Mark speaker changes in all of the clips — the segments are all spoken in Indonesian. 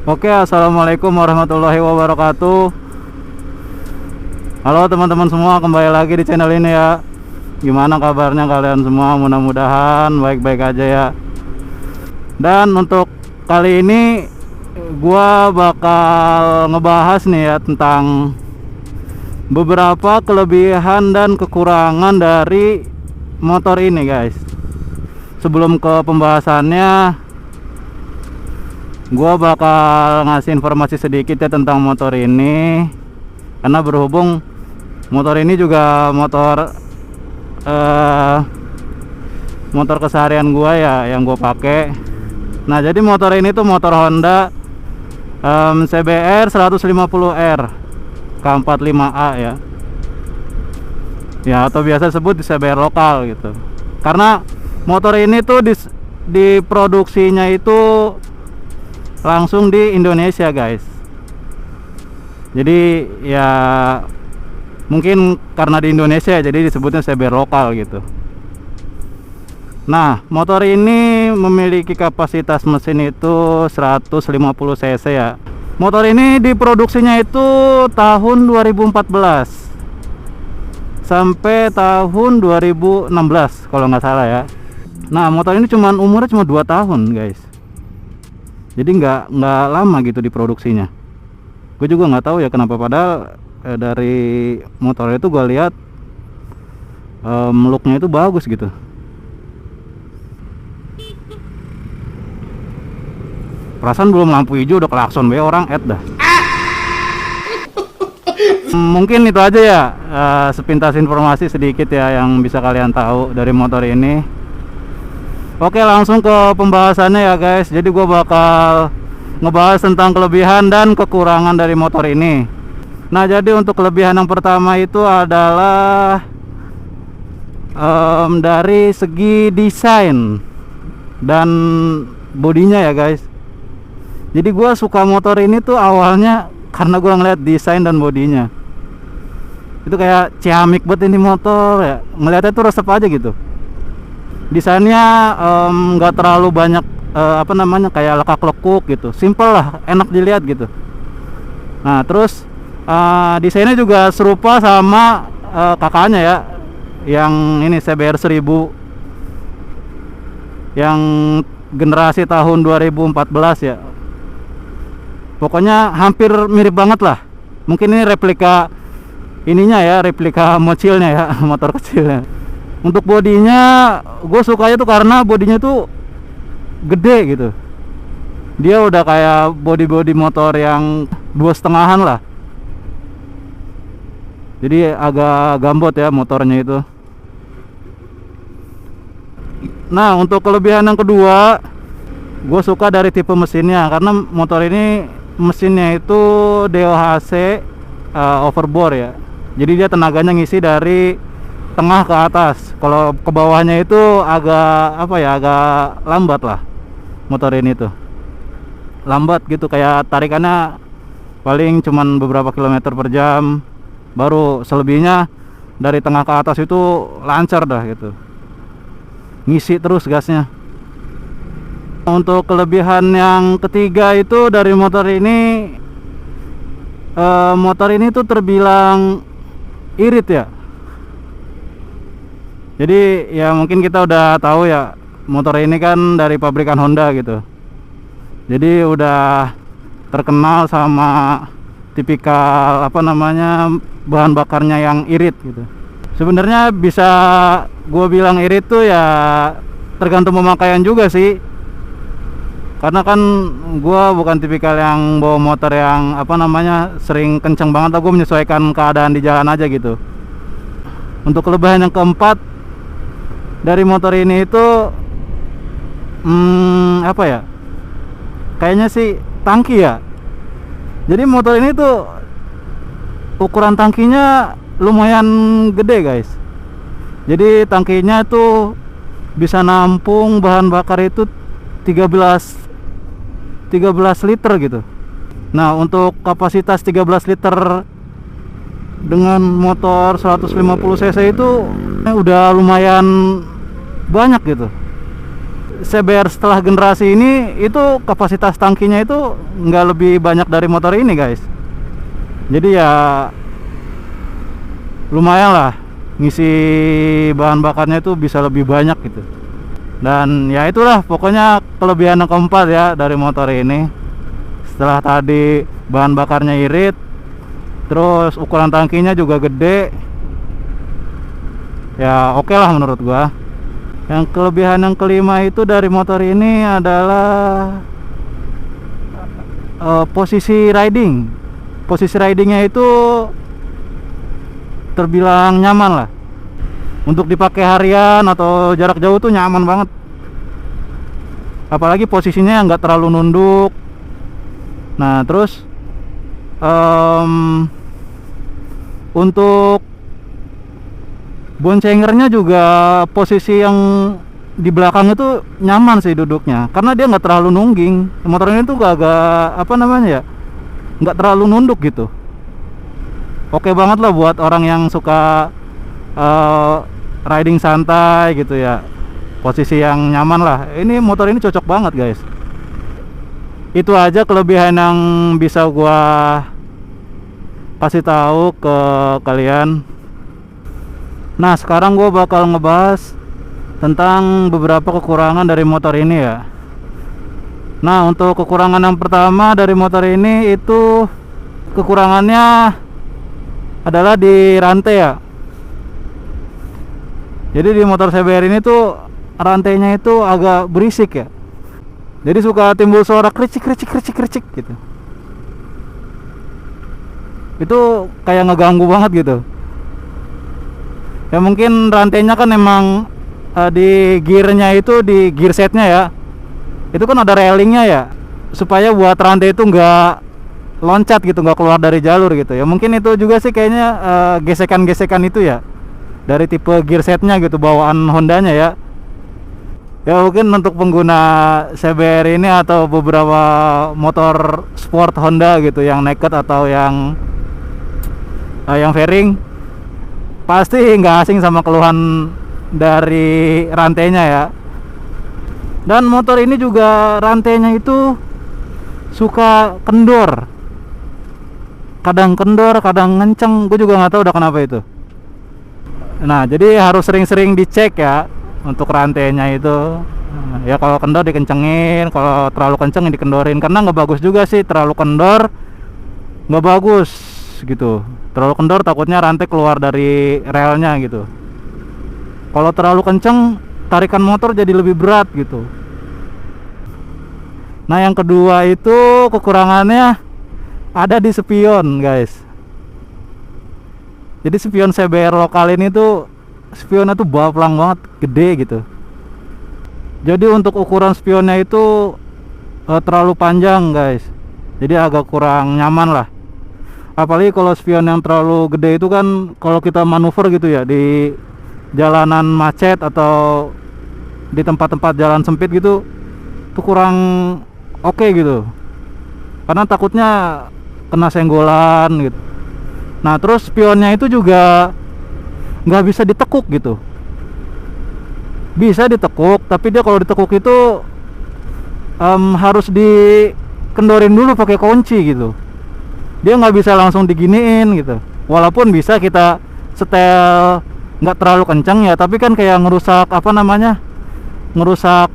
Speaker 1: Oke, assalamualaikum warahmatullahi wabarakatuh. Halo teman-teman semua, kembali lagi di channel ini ya. Gimana kabarnya kalian semua? Mudah-mudahan baik-baik aja ya. Dan untuk kali ini gua bakal ngebahas nih ya tentang beberapa kelebihan dan kekurangan dari motor ini, guys. Sebelum ke pembahasannya, gua bakal ngasih informasi sedikit ya tentang motor ini, karena berhubung motor ini juga motor keseharian gua ya, yang gua pakai. Nah, jadi motor ini tuh motor Honda CBR 150R K45A ya. Ya, atau biasa sebut di CBR lokal gitu. Karena motor ini tuh diproduksinya itu langsung di Indonesia, guys. Jadi ya mungkin karena di Indonesia jadi disebutnya CBR lokal gitu. Nah, motor ini memiliki kapasitas mesin itu 150 cc ya. Motor ini diproduksinya itu tahun 2014 sampai tahun 2016 kalau nggak salah ya. Nah, motor ini umurnya cuma 2 tahun, guys. Jadi nggak lama gitu diproduksinya. Gue juga nggak tahu ya kenapa, padahal dari motor itu gue lihat looknya itu bagus gitu. Perasaan belum lampu hijau udah klakson be orang dah. Mungkin itu aja ya, sepintas informasi sedikit ya yang bisa kalian tahu dari motor ini. Oke, langsung ke pembahasannya ya, guys. Jadi gue bakal ngebahas tentang kelebihan dan kekurangan dari motor ini. Nah, jadi untuk kelebihan yang pertama itu adalah dari segi desain dan bodinya ya, guys. Jadi gue suka motor ini tuh awalnya karena gue ngeliat desain dan bodinya. Itu kayak ciamik banget ini motor ya. Ngeliatnya tuh resep aja gitu. Desainnya nggak terlalu banyak kayak lekak-lekuk gitu, simple lah, enak dilihat gitu. Nah, terus desainnya juga serupa sama kakaknya ya, yang ini CBR 1000 yang generasi tahun 2014 ya. Pokoknya hampir mirip banget lah. Mungkin ini replika ininya ya, replika mochilnya ya, motor kecilnya. Untuk bodinya gue sukanya tuh karena bodinya tuh gede gitu. Dia udah kayak body motor yang 2,5-an lah. Jadi agak gambot ya motornya itu. Nah, untuk kelebihan yang kedua, gue suka dari tipe mesinnya. Karena motor ini mesinnya itu DOHC overbore ya. Jadi dia tenaganya ngisi dari tengah ke atas. Kalau ke bawahnya itu agak agak lambat lah motor ini tuh. Lambat gitu, kayak tarikannya paling cuman beberapa kilometer per jam. Baru selebihnya dari tengah ke atas itu lancar dah gitu. Ngisi terus gasnya. Untuk kelebihan yang ketiga itu dari motor ini tuh terbilang irit ya. Jadi ya mungkin kita udah tahu ya, motor ini kan dari pabrikan Honda gitu. Jadi udah terkenal sama tipikal bahan bakarnya yang irit gitu. Sebenarnya bisa gue bilang irit tuh ya tergantung pemakaian juga sih. Karena kan gue bukan tipikal yang bawa motor yang sering kenceng banget. Gue menyesuaikan keadaan di jalan aja gitu. Untuk kelebihan yang keempat dari motor ini itu kayaknya sih tangki ya. Jadi motor ini tuh ukuran tangkinya lumayan gede, guys. Jadi tangkinya tuh bisa nampung bahan bakar itu 13 liter gitu. Nah, untuk kapasitas 13 liter dengan motor 150 cc itu udah lumayan banyak gitu. CBR setelah generasi ini itu kapasitas tangkinya itu nggak lebih banyak dari motor ini guys. Jadi ya lumayan lah, ngisi bahan bakarnya itu bisa lebih banyak gitu. Dan ya itulah pokoknya kelebihan yang keempat ya dari motor ini. Setelah tadi bahan bakarnya irit, terus ukuran tangkinya juga gede, ya oke lah menurut gua. Yang kelebihan yang kelima itu dari motor ini adalah posisi riding. Posisi ridingnya itu terbilang nyaman lah. Untuk dipakai harian atau jarak jauh tuh nyaman banget. Apalagi posisinya nggak terlalu nunduk. Nah terus untuk boncengernya juga posisi yang di belakang itu nyaman sih duduknya, karena dia nggak terlalu nungging. Motor ini tuh agak apa namanya ya, nggak terlalu nunduk gitu. Oke banget lah buat orang yang suka riding santai gitu ya, posisi yang nyaman lah. Ini motor ini cocok banget guys. Itu aja kelebihan yang bisa gua kasih tahu ke kalian. Nah sekarang gue bakal ngebahas tentang beberapa kekurangan dari motor ini ya. Nah untuk kekurangan yang pertama dari motor ini itu kekurangannya adalah di rantai ya. Jadi di motor CBR ini tuh rantainya itu agak berisik ya. Jadi suka timbul suara kricik gitu. Itu kayak ngeganggu banget gitu. Ya mungkin rantainya kan emang di gearnya itu, di gear setnya ya, itu kan ada railingnya ya, supaya buat rantai itu nggak loncat gitu, nggak keluar dari jalur gitu ya. Mungkin itu juga sih kayaknya gesekan-gesekan itu ya dari tipe gear setnya gitu, bawaan Hondanya ya. Ya mungkin untuk pengguna CBR ini atau beberapa motor sport Honda gitu yang naked atau yang fairing, pasti nggak asing sama keluhan dari rantainya ya. Dan motor ini juga rantainya itu suka kendor, kadang kendor, kadang ngenceng. Gue juga nggak tahu udah kenapa itu. Nah jadi harus sering-sering dicek ya untuk rantainya itu. Ya kalau kendor dikencengin, kalau terlalu kenceng dikendorin, karena nggak bagus juga sih terlalu kendor, nggak bagus gitu. Terlalu kendor takutnya rantai keluar dari relnya gitu. Kalau terlalu kenceng tarikan motor jadi lebih berat gitu. Nah yang kedua itu kekurangannya ada di spion guys. Jadi spion CBR lokal ini tuh spionnya tuh baplang banget, gede gitu. Jadi untuk ukuran spionnya itu terlalu panjang guys. Jadi agak kurang nyaman lah. Apalagi kalau spion yang terlalu gede itu kan kalau kita manuver gitu ya di jalanan macet atau di tempat-tempat jalan sempit gitu tuh kurang oke gitu, karena takutnya kena senggolan gitu. Nah terus spionnya itu juga nggak bisa ditekuk gitu. Bisa ditekuk, tapi dia kalau ditekuk itu harus dikendorin dulu pakai kunci gitu. Dia nggak bisa langsung diginiin gitu. Walaupun bisa kita setel nggak terlalu kencang ya, tapi kan kayak ngerusak apa namanya, ngerusak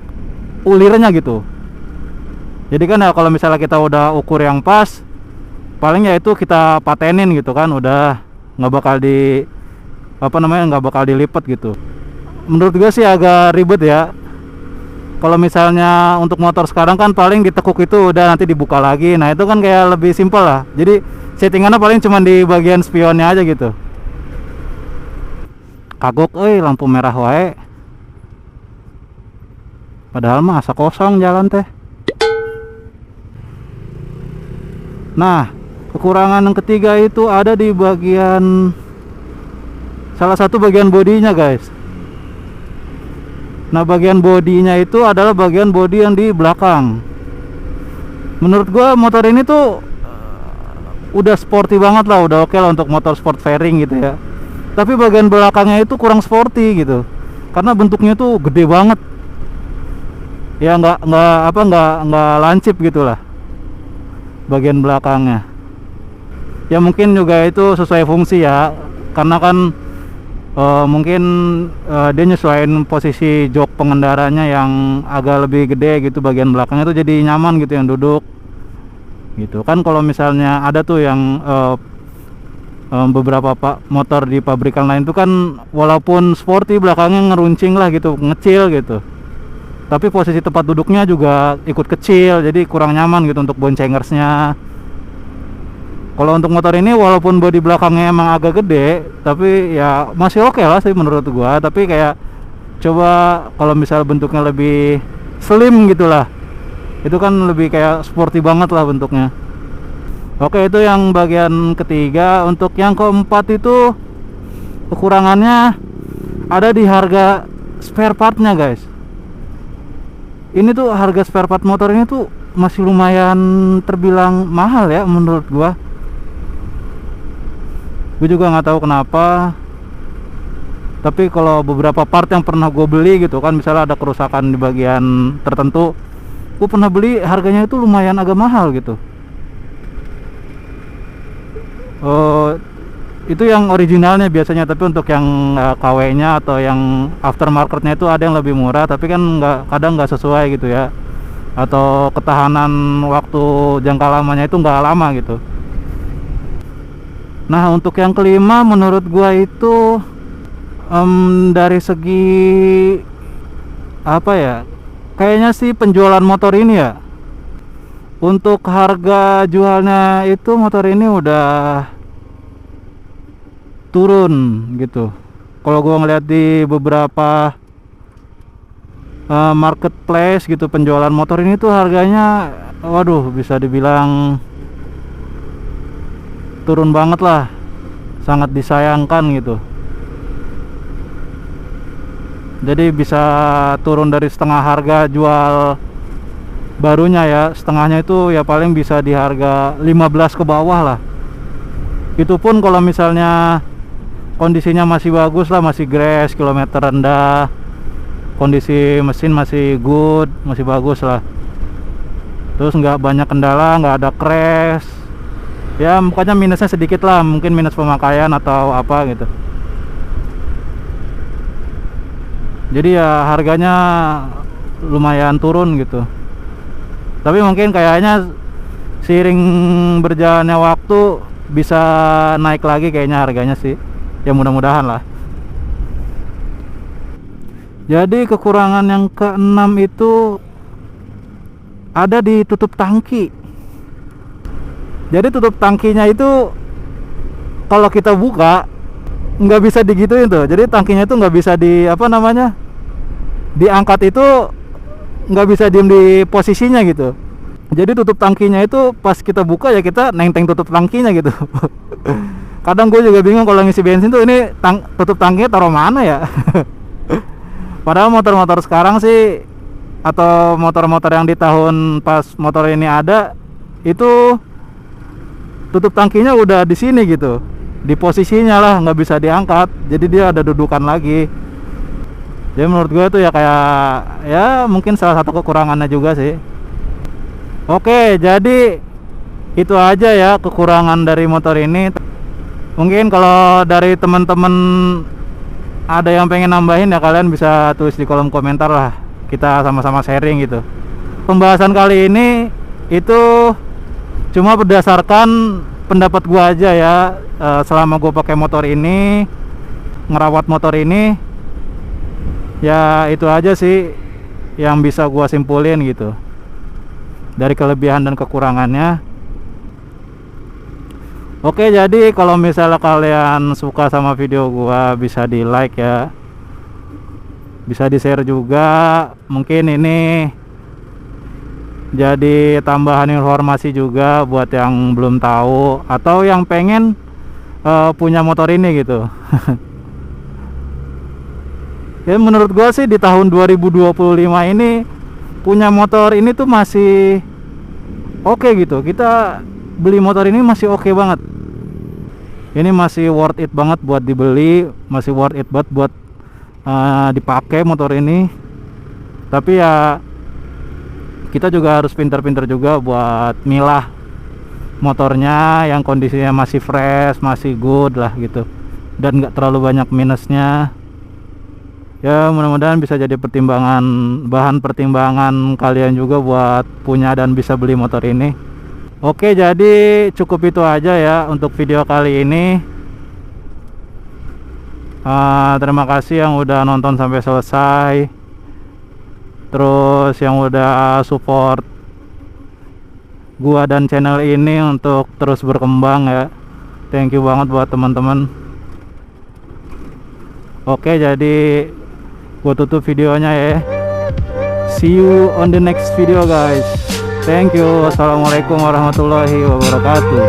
Speaker 1: ulirnya gitu. Jadi kan ya kalau misalnya kita udah ukur yang pas, paling ya itu kita patenin gitu kan, udah nggak bakal di apa namanya, nggak bakal dilipat gitu. Menurut gue sih agak ribet ya. Kalau misalnya untuk motor sekarang kan paling ditekuk itu udah nanti dibuka lagi. Nah itu kan kayak lebih simpel lah. Jadi settingannya paling cuma di bagian spionnya aja gitu. Kagok lampu merah wae. Padahal mah asa kosong jalan teh. Nah kekurangan yang ketiga itu ada di bagian, salah satu bagian bodinya guys. Nah bagian bodinya itu adalah bagian bodi yang di belakang. Menurut gua motor ini tuh udah sporty banget lah, udah oke lah untuk motor sport fairing gitu ya. Tapi bagian belakangnya itu kurang sporty gitu, karena bentuknya tuh gede banget. ya nggak lancip gitulah bagian belakangnya. Ya mungkin juga itu sesuai fungsi ya, karena kan mungkin dia nyesuaiin posisi jok pengendaranya yang agak lebih gede gitu, bagian belakangnya tuh jadi nyaman gitu yang duduk gitu kan. Kalau misalnya ada tuh yang beberapa motor di pabrikan lain tuh kan walaupun sporty belakangnya ngeruncing lah gitu, ngecil gitu, tapi posisi tempat duduknya juga ikut kecil, jadi kurang nyaman gitu untuk boncengersnya. Kalau untuk motor ini walaupun bodi belakangnya emang agak gede, tapi ya masih oke lah sih menurut gua. Tapi kayak coba kalau misal bentuknya lebih slim gitulah, itu kan lebih kayak sporty banget lah bentuknya. Oke, itu yang bagian ketiga. Untuk yang keempat itu kekurangannya ada di harga spare partnya guys. Ini tuh harga spare part motor ini tuh masih lumayan terbilang mahal ya menurut gua. Gue juga nggak tahu kenapa, tapi kalau beberapa part yang pernah gue beli gitu kan, misalnya ada kerusakan di bagian tertentu, gue pernah beli harganya itu lumayan agak mahal gitu. Itu yang originalnya biasanya, tapi untuk yang KW nya atau yang aftermarketnya itu ada yang lebih murah, tapi kan kadang nggak sesuai gitu ya, atau ketahanan waktu jangka lamanya itu nggak lama gitu. Nah, untuk yang kelima menurut gua itu dari segi apa ya, kayaknya sih penjualan motor ini ya, untuk harga jualnya itu motor ini udah turun gitu. Kalau gua ngeliat di beberapa marketplace gitu, penjualan motor ini tuh harganya waduh bisa dibilang turun banget lah, sangat disayangkan gitu. Jadi bisa turun dari setengah harga jual barunya ya, setengahnya itu ya paling bisa di harga 15 ke bawah lah. Itu pun kalau misalnya kondisinya masih bagus lah, masih grass, kilometer rendah, kondisi mesin masih good, masih bagus lah, terus nggak banyak kendala, nggak ada crash. Ya pokoknya minusnya sedikit lah, mungkin minus pemakaian atau apa gitu. Jadi ya harganya lumayan turun gitu. Tapi mungkin kayaknya seiring berjalannya waktu bisa naik lagi kayaknya harganya sih. Ya mudah-mudahan lah. Jadi kekurangan yang keenam itu ada di tutup tangki. Jadi tutup tangkinya itu kalau kita buka nggak bisa digituin tuh. Jadi tangkinya itu nggak bisa diangkat, itu nggak bisa diem di posisinya gitu. Jadi tutup tangkinya itu pas kita buka ya kita nenteng tutup tangkinya gitu. Kadang gue juga bingung kalau ngisi bensin tuh ini tutup tangkinya taruh mana ya. Padahal motor-motor sekarang sih, atau motor-motor yang di tahun pas motor ini ada, itu tutup tangkinya udah di sini gitu, di posisinya lah, nggak bisa diangkat. Jadi dia ada dudukan lagi. Jadi menurut gue tuh ya kayak ya mungkin salah satu kekurangannya juga sih. Oke, jadi itu aja ya kekurangan dari motor ini. Mungkin kalau dari teman-teman ada yang pengen nambahin ya kalian bisa tulis di kolom komentar lah, kita sama-sama sharing gitu. Pembahasan kali ini itu cuma berdasarkan pendapat gua aja ya, selama gua pakai motor ini, ngerawat motor ini, ya itu aja sih yang bisa gua simpulin gitu dari kelebihan dan kekurangannya. Oke, jadi kalau misalnya kalian suka sama video gua bisa di like ya, bisa di share juga. Mungkin ini jadi tambahan informasi juga buat yang belum tahu atau yang pengen punya motor ini gitu. Ya menurut gua sih di tahun 2025 ini punya motor ini tuh masih oke gitu. Kita beli motor ini masih oke banget. Ini masih worth it banget buat dibeli, masih worth it banget buat dipakai motor ini. Tapi ya kita juga harus pintar-pintar juga buat milah motornya yang kondisinya masih fresh, masih good lah gitu, dan nggak terlalu banyak minusnya. Ya mudah-mudahan bisa jadi bahan pertimbangan kalian juga buat punya dan bisa beli motor ini. Oke, jadi cukup itu aja ya untuk video kali ini. Terima kasih yang udah nonton sampai selesai, terus yang udah support gua dan channel ini untuk terus berkembang ya. Thank you banget buat teman-teman. Oke, jadi gua tutup videonya ya. See you on the next video guys. Thank you. Wassalamualaikum warahmatullahi wabarakatuh.